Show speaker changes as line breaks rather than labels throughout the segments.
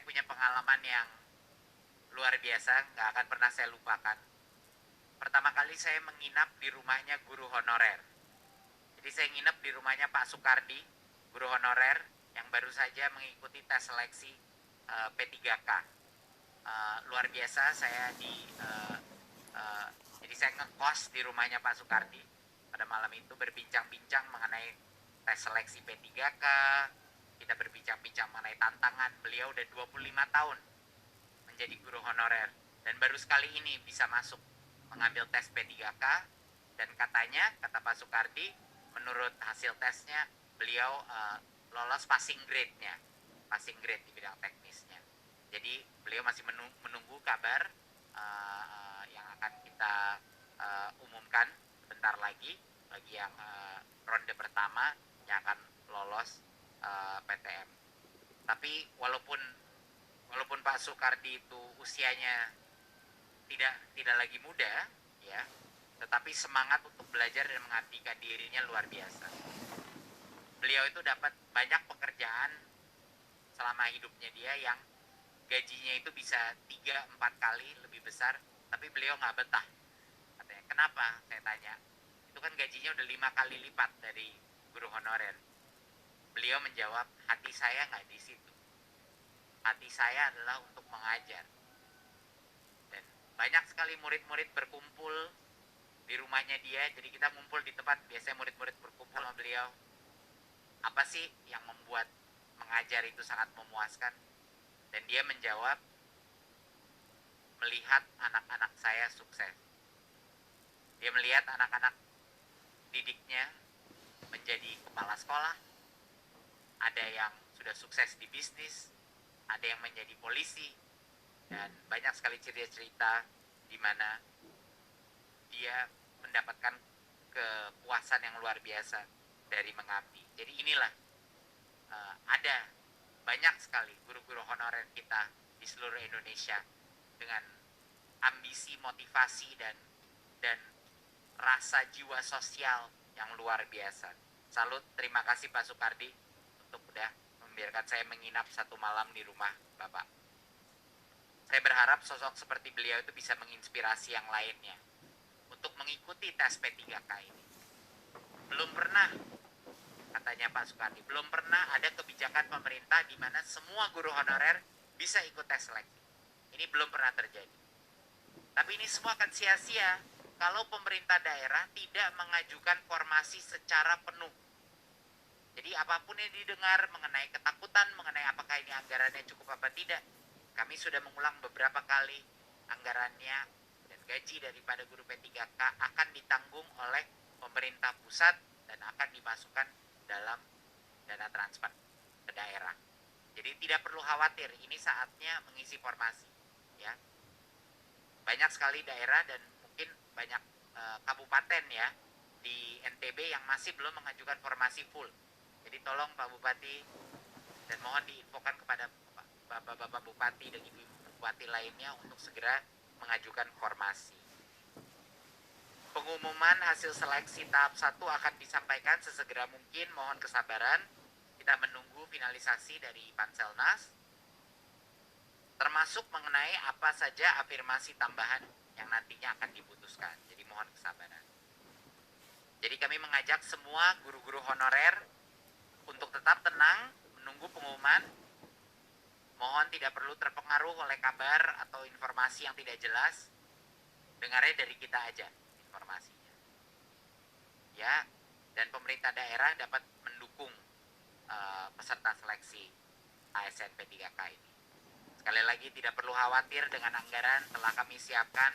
punya pengalaman yang luar biasa, nggak akan pernah saya lupakan. Pertama kali saya menginap di rumahnya guru honorer. Jadi saya nginep di rumahnya Pak Soekardi, guru honorer yang baru saja mengikuti tes seleksi P3K. Luar biasa, saya jadi saya ngekos di rumahnya Pak Soekardi. Pada malam itu berbincang-bincang mengenai tes seleksi P3K. Kita berbincang-bincang mengenai tantangan. Beliau udah 25 tahun menjadi guru honorer dan baru sekali ini bisa masuk mengambil tes P3K, dan katanya, kata Pak Soekardi, menurut hasil tesnya beliau lolos passing grade-nya, passing grade di bidang teknisnya. Jadi beliau masih menunggu kabar yang akan kita umumkan sebentar lagi bagi yang ronde pertama yang akan lolos PTM. Tapi walaupun Pak Soekardi itu usianya tidak lagi muda, ya, tetapi semangat untuk belajar dan mengabdikan dirinya luar biasa. Beliau itu dapat banyak pekerjaan selama hidupnya dia yang gajinya itu bisa 3-4 kali lebih besar, tapi beliau nggak betah. Katanya, kenapa? Saya tanya. Itu kan gajinya udah 5 kali lipat dari guru honorer. Beliau menjawab, hati saya nggak di situ. Hati saya adalah untuk mengajar. Dan banyak sekali murid-murid berkumpul di rumahnya dia, jadi kita ngumpul di tempat biasanya murid-murid berkumpul sama beliau. Apa sih yang membuat mengajar itu sangat memuaskan? Dan dia menjawab, melihat anak-anak saya sukses. Dia melihat anak-anak didiknya menjadi kepala sekolah, ada yang sudah sukses di bisnis, ada yang menjadi polisi, dan banyak sekali cerita-cerita di mana dia mendapatkan kepuasan yang luar biasa dari mengabdi. Jadi inilah ada banyak sekali guru-guru honorer kita di seluruh Indonesia dengan ambisi, motivasi dan rasa jiwa sosial yang luar biasa. Salut, terima kasih Pak Soekardi untuk udah membiarkan saya menginap satu malam di rumah Bapak. Saya berharap sosok seperti beliau itu bisa menginspirasi yang lainnya untuk mengikuti tes P3K ini. Belum pernah, katanya Pak Soekardi, belum pernah ada kebijakan pemerintah di mana semua guru honorer bisa ikut tes seleksi. Ini belum pernah terjadi. Tapi ini semua akan sia-sia kalau pemerintah daerah tidak mengajukan formasi secara penuh. Jadi apapun yang didengar mengenai ketakutan, mengenai apakah ini anggarannya cukup apa tidak, kami sudah mengulang beberapa kali, anggarannya dan gaji daripada guru P3K akan ditanggung oleh pemerintah pusat dan akan dimasukkan dalam dana transfer ke daerah. Jadi tidak perlu khawatir, ini saatnya mengisi formasi, ya. Banyak sekali daerah dan mungkin banyak kabupaten ya di NTB yang masih belum mengajukan formasi full. Jadi tolong Pak Bupati, dan mohon diinfokan kepada Bapak Bupati dan Ibu Bupati lainnya untuk segera mengajukan formasi. Pengumuman hasil seleksi tahap 1 akan disampaikan sesegera mungkin, mohon kesabaran. Kita menunggu finalisasi dari Panselnas, termasuk mengenai apa saja afirmasi tambahan yang nantinya akan diputuskan. Jadi mohon kesabaran. Jadi kami mengajak semua guru-guru honorer untuk tetap tenang, menunggu pengumuman. Mohon tidak perlu terpengaruh oleh kabar atau informasi yang tidak jelas. Dengarnya dari kita aja informasinya. Ya, dan pemerintah daerah dapat mendukung peserta seleksi ASN P3K ini. Sekali lagi tidak perlu khawatir dengan anggaran, telah kami siapkan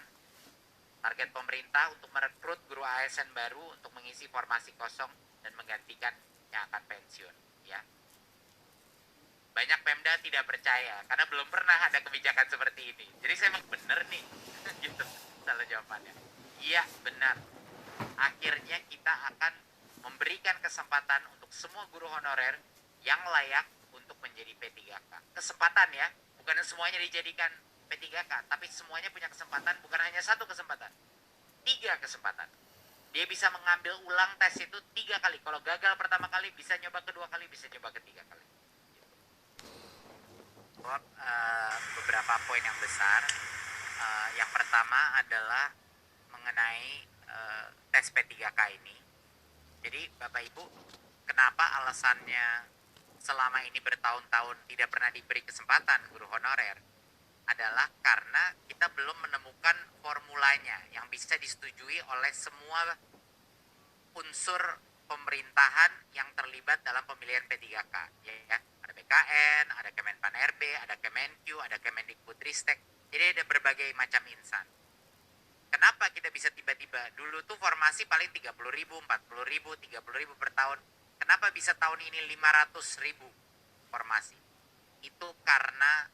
target pemerintah untuk merekrut guru ASN baru untuk mengisi formasi kosong dan menggantikan yang akan pensiun, ya. Banyak Pemda tidak percaya karena belum pernah ada kebijakan seperti ini. Jadi saya memang benar nih, gitu salah jawabannya. Iya benar. Akhirnya kita akan memberikan kesempatan untuk semua guru honorer yang layak untuk menjadi P3K. Kesempatan ya, bukan semuanya dijadikan P3K, tapi semuanya punya kesempatan, bukan hanya satu kesempatan, 3 kesempatan. Dia bisa mengambil ulang tes itu 3 kali. Kalau gagal pertama kali, bisa nyoba kedua kali, bisa nyoba ketiga kali. jawab beberapa poin yang besar. Yang pertama adalah mengenai tes P3K ini. Jadi Bapak Ibu, kenapa alasannya selama ini bertahun-tahun tidak pernah diberi kesempatan guru honorer? Adalah karena kita belum menemukan formulanya yang bisa disetujui oleh semua unsur pemerintahan yang terlibat dalam pemilihan P3K, ya. Ada BKN, ada Kemenpan RB, ada Kemenq, ada Kemendikbudristek. Jadi ada berbagai macam insan. Kenapa kita bisa tiba-tiba, dulu tuh formasi paling 30.000, 40.000, 30.000 per tahun. Kenapa bisa tahun ini 500.000 formasi? Itu karena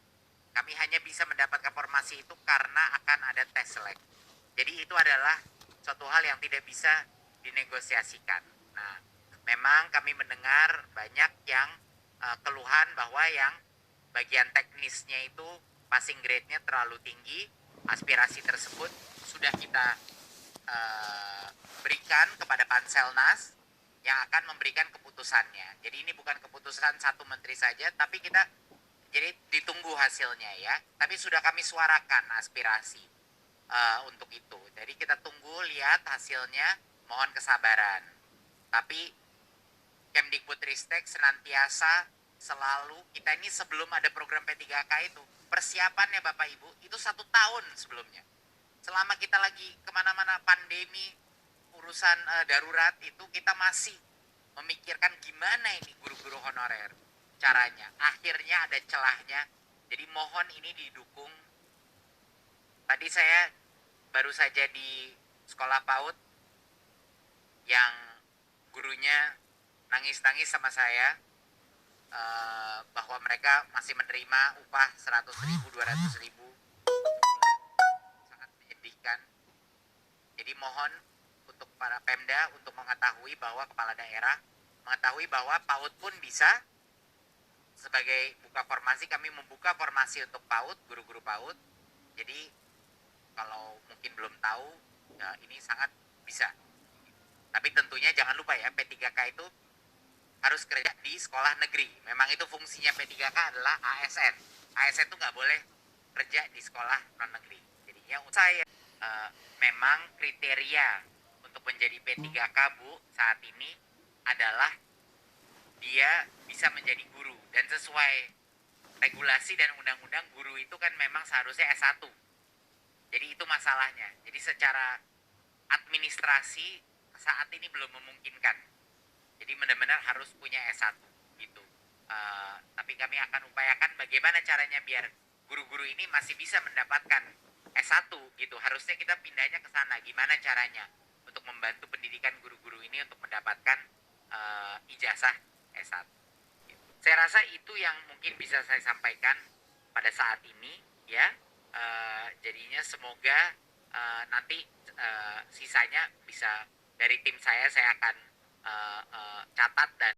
kami hanya bisa mendapatkan formasi itu karena akan ada tes select. Jadi itu adalah suatu hal yang tidak bisa dinegosiasikan. Nah, memang kami mendengar banyak yang keluhan bahwa yang bagian teknisnya itu passing grade-nya terlalu tinggi. Aspirasi tersebut sudah kita berikan kepada Panselnas yang akan memberikan keputusannya. Jadi ini bukan keputusan satu menteri saja, tapi kita jadi ditunggu hasilnya ya. Tapi sudah kami suarakan aspirasi untuk itu. Jadi kita tunggu lihat hasilnya, mohon kesabaran. Tapi Kemdikbudristek senantiasa selalu, kita ini sebelum ada program P3K itu, persiapannya Bapak Ibu, itu 1 tahun sebelumnya. Selama kita lagi kemana-mana pandemi, urusan darurat itu, kita masih memikirkan gimana ini guru-guru honorer caranya. Akhirnya ada celahnya. Jadi mohon ini didukung. Tadi saya baru saja di sekolah PAUD yang gurunya nangis-nangis sama saya bahwa mereka masih menerima upah 100.000, 200.000, sangat menyedihkan. Jadi mohon untuk para Pemda untuk mengetahui bahwa kepala daerah mengetahui bahwa PAUD pun bisa sebagai buka formasi, kami membuka formasi untuk PAUD, guru-guru PAUD. Jadi kalau mungkin belum tahu, ya ini sangat bisa. Tapi tentunya jangan lupa ya, P3K itu harus kerja di sekolah negeri. Memang itu fungsinya P3K adalah ASN. ASN itu nggak boleh kerja di sekolah non negeri. Jadinya saya memang kriteria untuk menjadi P3K Bu saat ini adalah dia bisa menjadi guru. Dan sesuai regulasi dan undang-undang, guru itu kan memang seharusnya S1. Jadi itu masalahnya. Jadi secara administrasi saat ini belum memungkinkan. Jadi benar-benar harus punya S1 gitu. Tapi kami akan upayakan bagaimana caranya biar guru-guru ini masih bisa mendapatkan S1 gitu. Harusnya kita pindahnya ke sana. Gimana caranya untuk membantu pendidikan guru-guru ini untuk mendapatkan ijazah S1. Gitu. Saya rasa itu yang mungkin bisa saya sampaikan pada saat ini ya. Jadinya semoga nanti sisanya bisa dari tim saya akan catat dan